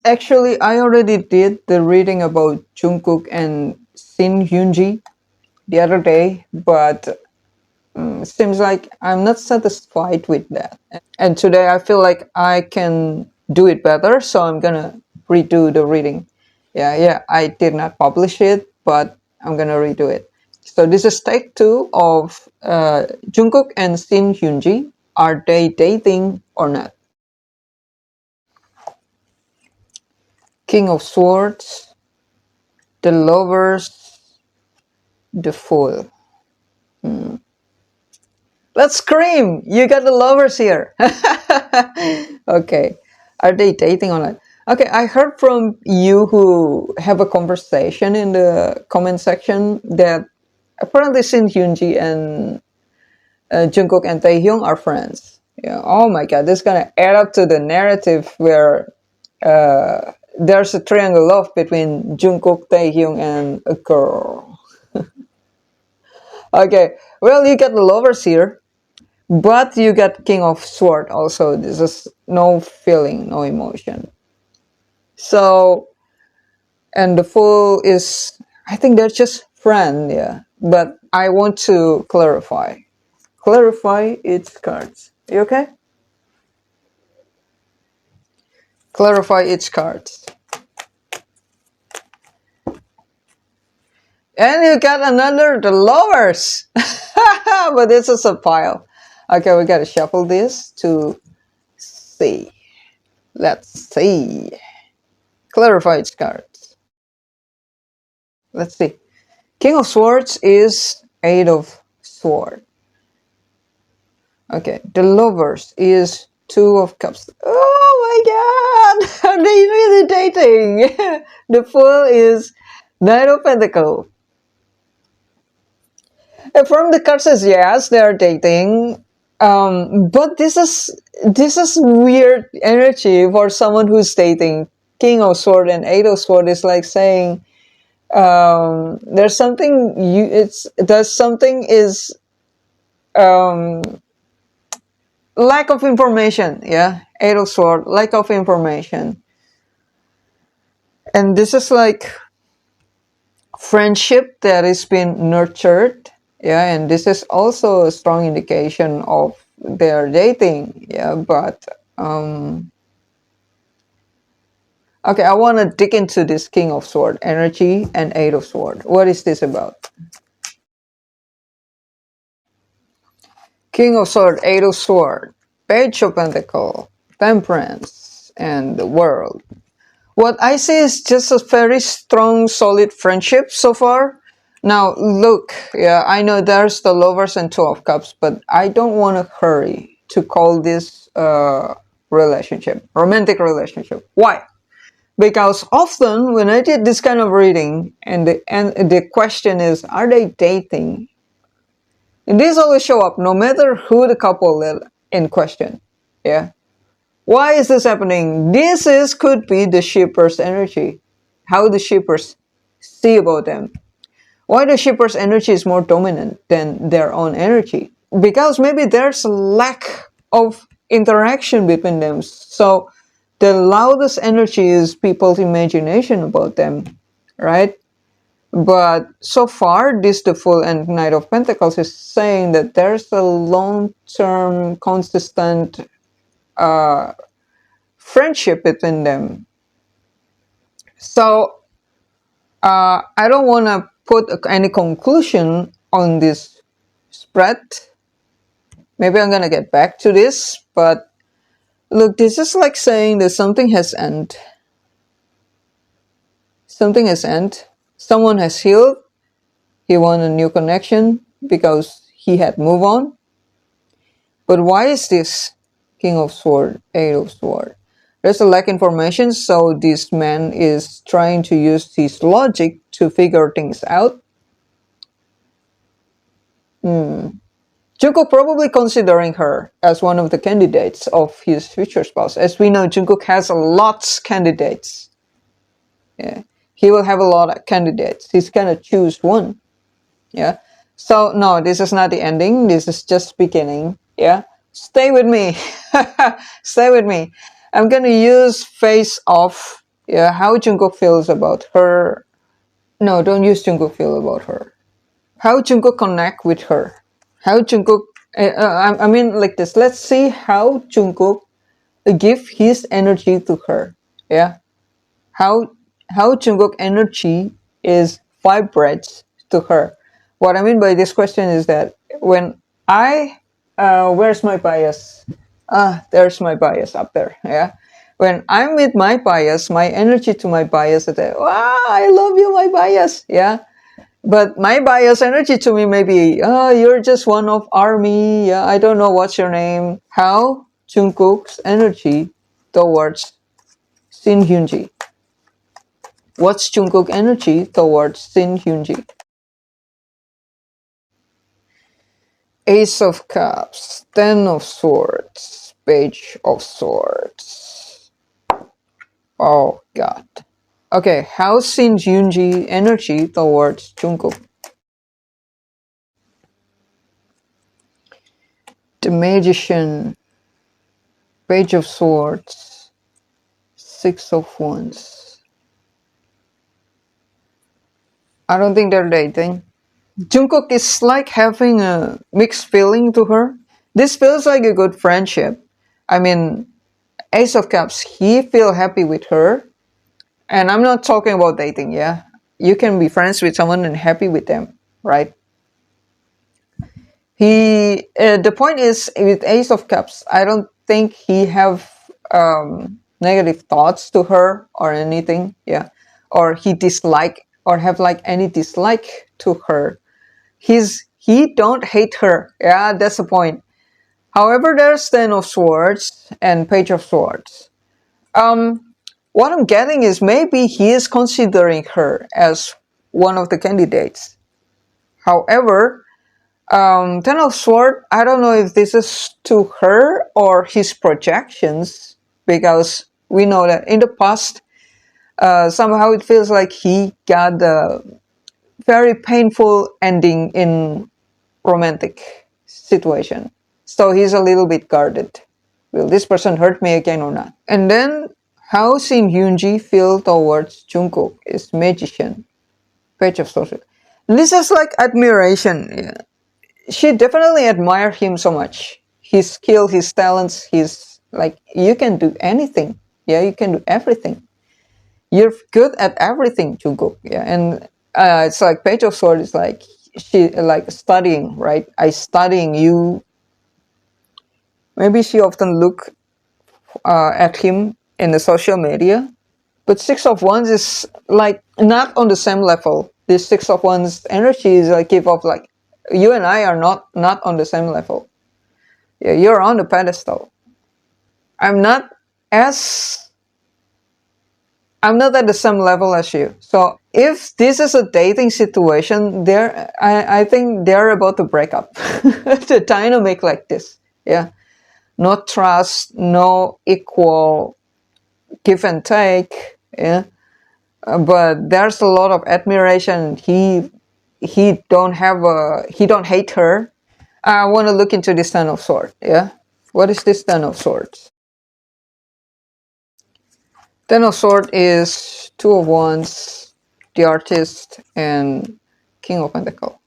Actually, I already did the reading about Jungkook and Shin Hyunji the other day, but it seems like I'm not satisfied with that. And today I feel like I can do it better, so I'm gonna redo the reading. Yeah, I did not publish it, but I'm gonna redo it. So this is take two of Jungkook and Shin Hyunji. Are they dating or not? King of Swords, the Lovers, the Fool. Let's scream! You got the lovers here. Okay. Are they dating or not? Okay, I heard from you who have a conversation in the comment section that apparently Shin Hyunji and Jungkook and Taehyung are friends. Yeah. Oh my God, this is gonna add up to the narrative where there's a triangle love between Jungkook, Taehyung, and a girl. Okay, well, you got the lovers here. But you got King of Sword also. This is no feeling, no emotion. So, and the Fool is, I think they're just friend, yeah. But I want to clarify. Clarify its cards. You okay? Clarify its cards. And you got another, the Lovers. But this is a pile. Okay, we gotta shuffle this to see. Let's see. Clarify its cards. Let's see. King of Swords is Eight of Swords. Okay, the Lovers is Two of Cups. Oh my God! Are they really dating? The Fool is Knight of Pentacles. From the cards says yes, they are dating. But this is weird energy for someone who's dating. King of Sword and Eight of Sword is like saying there's something is lack of information. Yeah, Eight of Sword, lack of information, and this is like friendship that is being nurtured. Yeah, and this is also a strong indication of their dating. Yeah, but okay, I want to dig into this King of Sword energy and Eight of Sword. What is this about? King of Sword, Eight of Sword, Page of Pentacle, Temperance, and the World. What I see is just a very strong, solid friendship so far. Now, look, yeah, I know there's the Lovers and Two of Cups, but I don't want to hurry to call this relationship, romantic relationship. Why? Because often when I did this kind of reading, and the question is, are they dating? And these always show up, no matter who the couple is in question. Yeah. Why is this happening? Could be the shipper's energy. How the shippers see about them. Why the shipper's energy is more dominant than their own energy? Because maybe there's a lack of interaction between them. So the loudest energy is people's imagination about them, right? But so far, this the Fool and Knight of Pentacles is saying that there's a long-term, consistent friendship between them. So I don't want to put any conclusion on this spread. Maybe I'm gonna get back to this, but look, this is like saying that something has ended. Something has ended. Someone has healed. He want a new connection because he had moved on. But why is this King of Sword, Eight of Sword? There's a lack of information, so this man is trying to use his logic to figure things out. Jungkook probably considering her as one of the candidates of his future spouse. As we know, Jungkook has a lot of candidates. Yeah, he will have a lot of candidates. He's gonna choose one. Yeah. So no, this is not the ending. This is just beginning. Yeah. Stay with me. Stay with me. I'm gonna use Face Off Yeah, how Jungkook feels about her. No, don't use Jungkook feel about her. How Jungkook connect with her. How Jungkook. I mean, like this. Let's see how Jungkook give his energy to her. Yeah, how Jungkook energy is vibrates to her. What I mean by this question is that when I where's my bias? There's my bias up there. Yeah. When I'm with my bias, my energy to my bias is that, wow, I love you, my bias. Yeah. But my bias energy to me may be, oh, you're just one of army. Yeah, I don't know what's your name. How Jungkook's energy towards Shin Hyunji. What's Jungkook energy towards Shin Hyunji? Ace of Cups, Ten of Swords, Page of Swords. Oh God. Okay, how's Shin Hyunji energy towards Jungkook? The Magician, Page of Swords, Six of Wands. I don't think they're dating. Jungkook is like having a mixed feeling to her. This feels like a good friendship. I mean, Ace of Cups, he feel happy with her. And I'm not talking about dating, yeah? You can be friends with someone and happy with them, right? The point is, with Ace of Cups, I don't think he have negative thoughts to her or anything, yeah? Or he dislike or have like any dislike to her. He don't hate her, yeah? That's the point. However, there's Ten of Swords and Page of Swords. What I'm getting is maybe he is considering her as one of the candidates. However, Ten of Swords, I don't know if this is to her or his projections, because we know that in the past, somehow it feels like he got a very painful ending in romantic situation. So he's a little bit guarded. Will this person hurt me again or not? And then how Shin Hyunji feel towards Jungkook is Magician, Page of Swords. This is like admiration. Yeah. She definitely admire him so much. His skill, his talents, his like you can do anything. Yeah, you can do everything. You're good at everything, Jungkook. Yeah, and it's like Page of Swords is like she like studying, right? I studying you. Maybe she often look at him in the social media. But Six of Wands is like not on the same level. This Six of Wands energy is like give off like you and I are not on the same level. Yeah, you're on the pedestal. I'm not as I'm not at the same level as you. So if this is a dating situation, I think they're about to break up. The dynamic like this. Yeah. No trust, no equal give and take. Yeah. But there's a lot of admiration. He don't hate her. I want to look into this Ten of Swords. Yeah. What is this Ten of Swords? Ten of Swords is Two of Wands, the Artist, and King of Pentacles.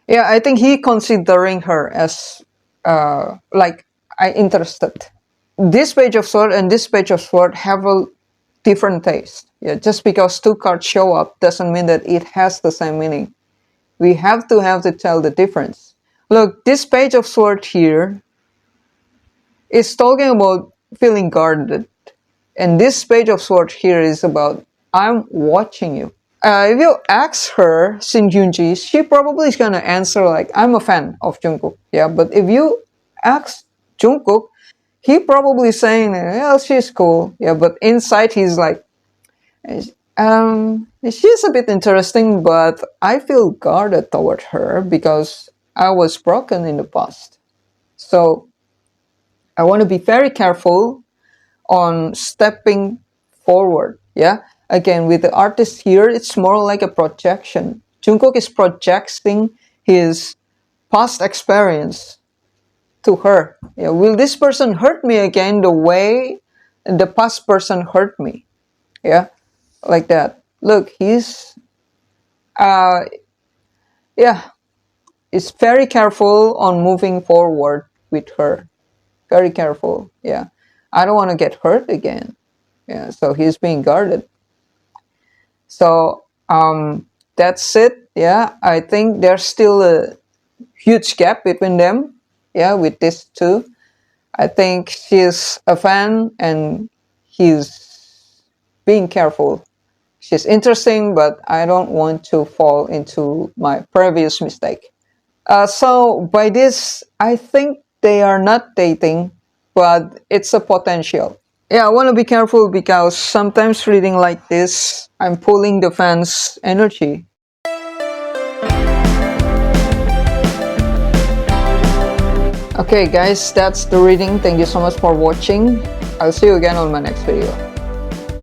Yeah, I think he considering her as like I interested. This Page of Sword and this Page of Sword have a different taste. Yeah, just because two cards show up doesn't mean that it has the same meaning. We have to tell the difference. Look, this Page of Sword here is talking about feeling guarded. And this Page of Sword here is about I'm watching you. If you ask her, Shin Hyunji, she probably is gonna answer like I'm a fan of Jungkook. Yeah, but if you ask Jungkook, he probably saying, well, she's cool. Yeah, but inside he's like, she's a bit interesting, but I feel guarded toward her because I was broken in the past. So I want to be very careful on stepping forward. Yeah. Again, with the artist here, it's more like a projection. Jungkook is projecting his past experience to her. Yeah, will this person hurt me again the way the past person hurt me? Yeah, like that. Look, he's uh yeah, he's very careful on moving forward with her. Very careful. Yeah, I don't want to get hurt again. Yeah, so he's being guarded. So that's it. Yeah, I think there's still a huge gap between them. Yeah, with these two. I think she's a fan and he's being careful. She's interesting, but I don't want to fall into my previous mistake. So by this, I think they are not dating, but it's a potential. Yeah, I want to be careful because sometimes reading like this, I'm pulling the fans' energy. Okay, guys, that's the reading. Thank you so much for watching. I'll see you again on my next video.